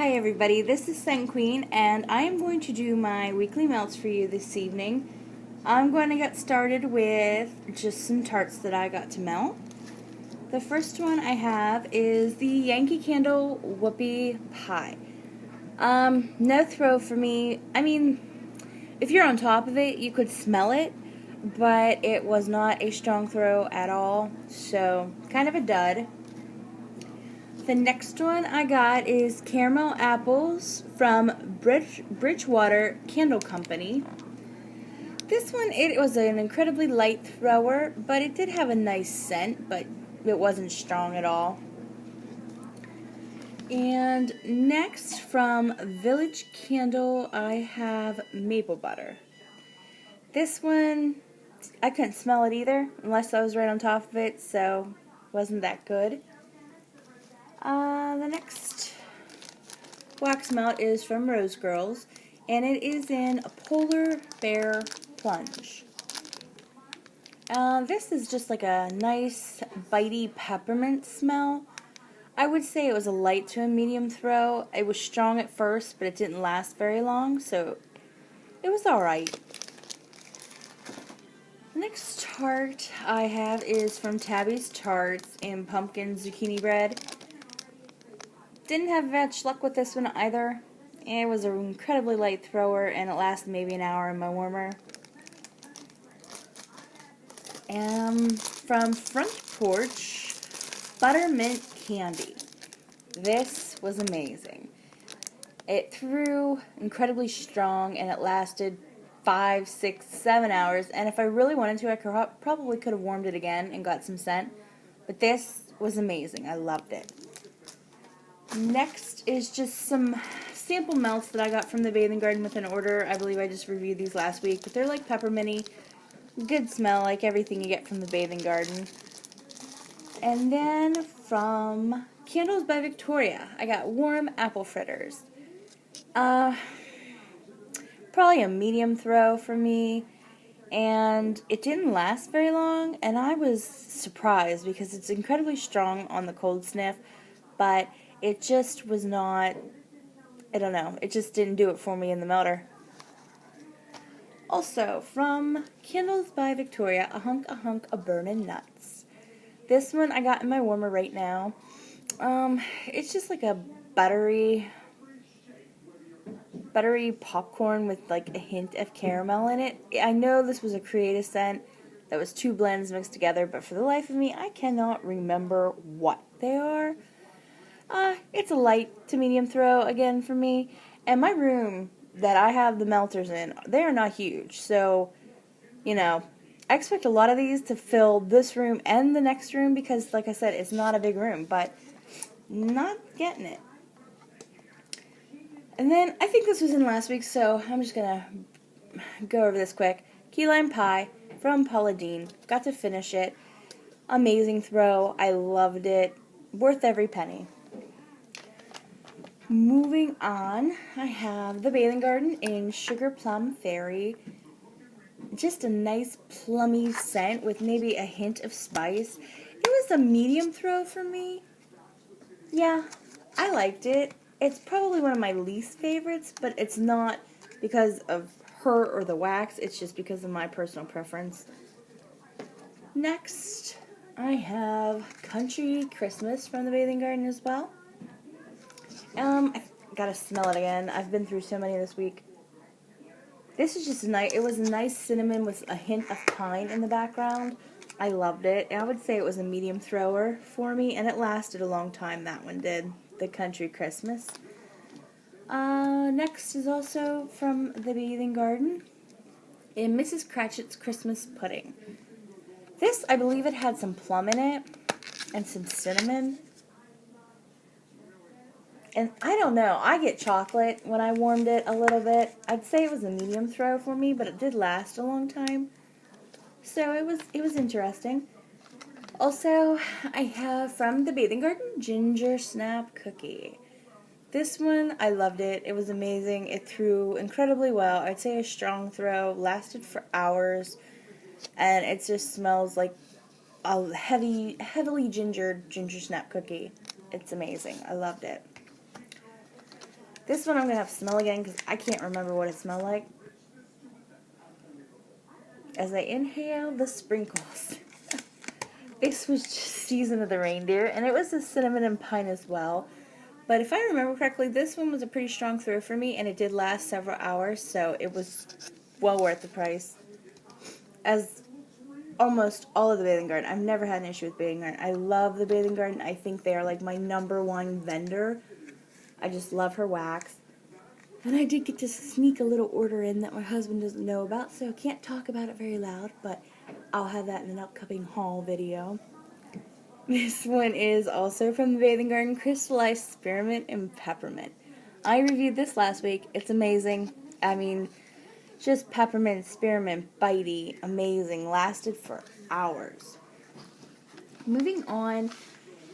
Hi everybody, this is Scent Queen and I am going to do my weekly melts for you this evening. I'm going to get started with just some tarts that I got to melt. The first one I have is the Yankee Candle Whoopie Pie. No throw for me. I mean, if you're on top of it, you could smell it, but it was not a strong throw at all, so kind of a dud. The next one I got is Caramel Apples from Bridgewater Candle Company. This one, it was an incredibly light thrower, but it did have a nice scent, but it wasn't strong at all. And next from Village Candle, I have Maple Butter. This one, I couldn't smell it either, unless I was right on top of it, so wasn't that good. The next wax melt is from Rose Girls, and it is in a Polar Bear Plunge. This is just like a nice, bitey peppermint smell. I would say it was a light to a medium throw. It was strong at first, but it didn't last very long, so it was alright. The next tart I have is from Tabby's Tarts in Pumpkin Zucchini Bread. Didn't have much luck with this one either. It was an incredibly light thrower and it lasted maybe an hour in my warmer. From Front Porch, Buttermint Candy. This was amazing. It threw incredibly strong and it lasted 5, 6, 7 hours, and if I really wanted to, I probably could have warmed it again and got some scent. But this was amazing. I loved it. Next is just some sample melts that I got from the Bathing Garden with an order. I believe I just reviewed these last week, but they're like pepperminty. Good smell, like everything you get from the Bathing Garden. And then from Candles by Victoria, I got warm apple fritters. Probably a medium throw for me, and it didn't last very long, and I was surprised because it's incredibly strong on the cold sniff, but it just was not, I don't know, it just didn't do it for me in the melter. Also, from Candles by Victoria, a hunk of burnin' nuts. This one I got in my warmer right now. It's just like a buttery popcorn with like a hint of caramel in it. I know this was a creative scent that was two blends mixed together, but for the life of me, I cannot remember what they are. It's a light to medium throw again for me, and my room that I have the melters in, they are not huge, so, you know, I expect a lot of these to fill this room and the next room because, like I said, it's not a big room, but not getting it. And then, I think this was in last week, so I'm just gonna go over this quick. Key lime pie from Paula Deen. Got to finish it. Amazing throw. I loved it. Worth every penny. Moving on, I have the Bathing Garden in Sugar Plum Fairy. Just a nice plummy scent with maybe a hint of spice. It was a medium throw for me. Yeah, I liked it. It's probably one of my least favorites, but it's not because of her or the wax. It's just because of my personal preference. Next, I have Country Christmas from the Bathing Garden as well. I gotta smell it again. I've been through so many this week. This is just nice. It was a nice cinnamon with a hint of pine in the background. I loved it. I would say it was a medium thrower for me, and it lasted a long time, that one did. The Country Christmas. Next is also from the Bathing Garden in Mrs. Cratchit's Christmas Pudding. This, I believe it had some plum in it and some cinnamon. And I don't know, I get chocolate when I warmed it a little bit. I'd say it was a medium throw for me, but it did last a long time. So it was interesting. Also, I have from the Bathing Garden, Ginger Snap Cookie. This one, I loved it. It was amazing. It threw incredibly well. I'd say a strong throw, lasted for hours, and it just smells like a heavily gingered Ginger Snap Cookie. It's amazing. I loved it. This one I'm going to have to smell again because I can't remember what it smelled like. As I inhale the sprinkles. This was just Season of the Reindeer, and it was a cinnamon and pine as well. But if I remember correctly, this one was a pretty strong throw for me, and it did last several hours, so it was well worth the price. As almost all of the Bathing Garden, I've never had an issue with Bathing Garden. I love the Bathing Garden. I think they are like my #1 vendor. I just love her wax. And I did get to sneak a little order in that my husband doesn't know about, so I can't talk about it very loud, but I'll have that in an upcoming haul video. This one is also from the Bathing Garden, Crystallized Spearmint and Peppermint. I reviewed this last week. It's amazing. I mean, just peppermint, spearmint, bitey, amazing. Lasted for hours. Moving on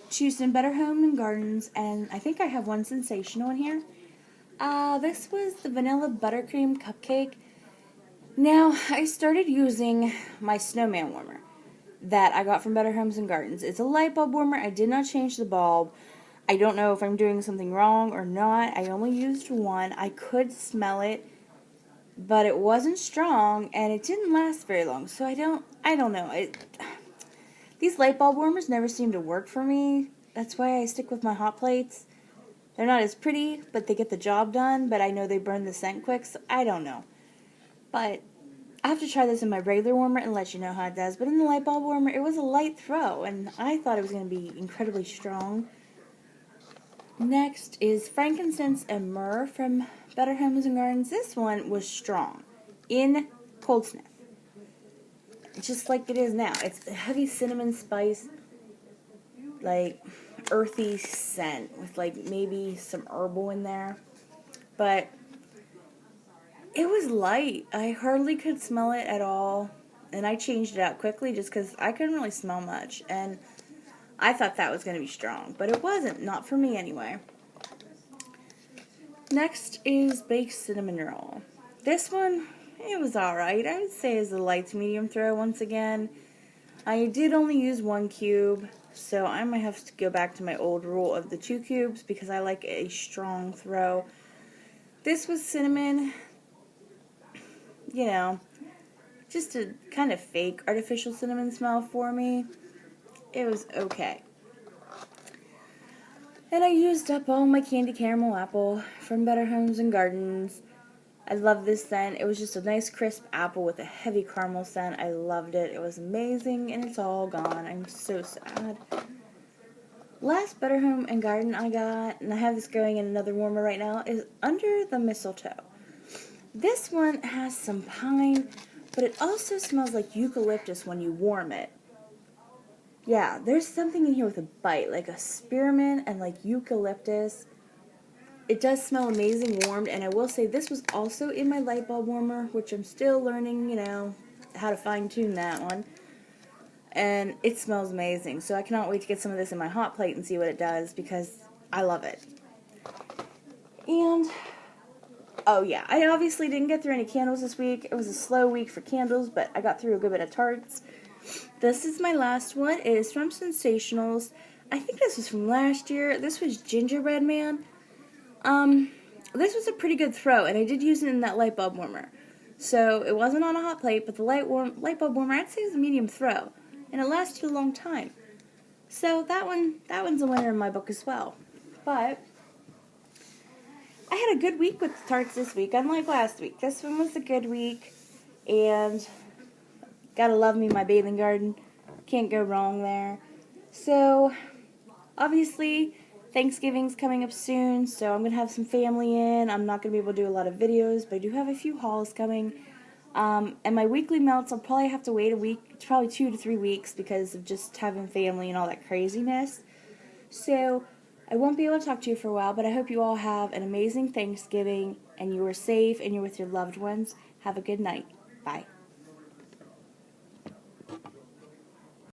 to some Better Home & Gardens, and I think I have one sensational in here. This was the Vanilla Buttercream Cupcake. Now, I started using my snowman warmer that I got from Better Homes & Gardens. It's a light bulb warmer. I did not change the bulb. I don't know if I'm doing something wrong or not. I only used one. I could smell it, but it wasn't strong, and it didn't last very long. So I don't know. These light bulb warmers never seem to work for me. That's why I stick with my hot plates. They're not as pretty, but they get the job done, but I know they burn the scent quick, so I don't know. But I have to try this in my regular warmer and let you know how it does. But in the light bulb warmer, it was a light throw, and I thought it was going to be incredibly strong. Next is Frankincense and Myrrh from Better Homes & Gardens. This one was strong in cold sniff, just like it is now. It's a heavy cinnamon spice, like earthy scent with like maybe some herbal in there, but it was light. I hardly could smell it at all, and I changed it out quickly just because I couldn't really smell much, and I thought that was going to be strong, but it wasn't. Not for me anyway. Next is Baked Cinnamon Roll. This one, it was alright. I would say is a light to medium throw once again. I did only use 1 cube, so I might have to go back to my old rule of the 2 cubes because I like a strong throw. This was cinnamon, you know, just a kind of fake artificial cinnamon smell for me. It was okay. And I used up all my candy caramel apple from Better Homes & Gardens. I love this scent. It was just a nice crisp apple with a heavy caramel scent. I loved it. It was amazing, and it's all gone. I'm so sad. Last Better Home & Garden I got, and I have this going in another warmer right now, is Under the Mistletoe. This one has some pine, but it also smells like eucalyptus when you warm it. Yeah, there's something in here with a bite, like a spearmint and like eucalyptus. It does smell amazing warmed, and I will say this was also in my light bulb warmer, which I'm still learning, you know, how to fine-tune that one. And it smells amazing, so I cannot wait to get some of this in my hot plate and see what it does, because I love it. And, oh yeah, I obviously didn't get through any candles this week. It was a slow week for candles, but I got through a good bit of tarts. This is my last one. It is from Sensationals. I think this was from last year. This was Gingerbread Man. This was a pretty good throw, and I did use it in that light bulb warmer. So it wasn't on a hot plate, but the light bulb warmer, I'd say, was a medium throw, and it lasted a long time. So that one's a winner in my book as well. But I had a good week with the tarts this week, unlike last week. This one was a good week, and gotta love me my Bathing Garden. Can't go wrong there. So, obviously, Thanksgiving's coming up soon, so I'm going to have some family in. I'm not going to be able to do a lot of videos, but I do have a few hauls coming. And my weekly melts, I'll probably have to wait a week. It's probably 2 to 3 weeks because of just having family and all that craziness. So, I won't be able to talk to you for a while, but I hope you all have an amazing Thanksgiving, and you are safe, and you're with your loved ones. Have a good night. Bye.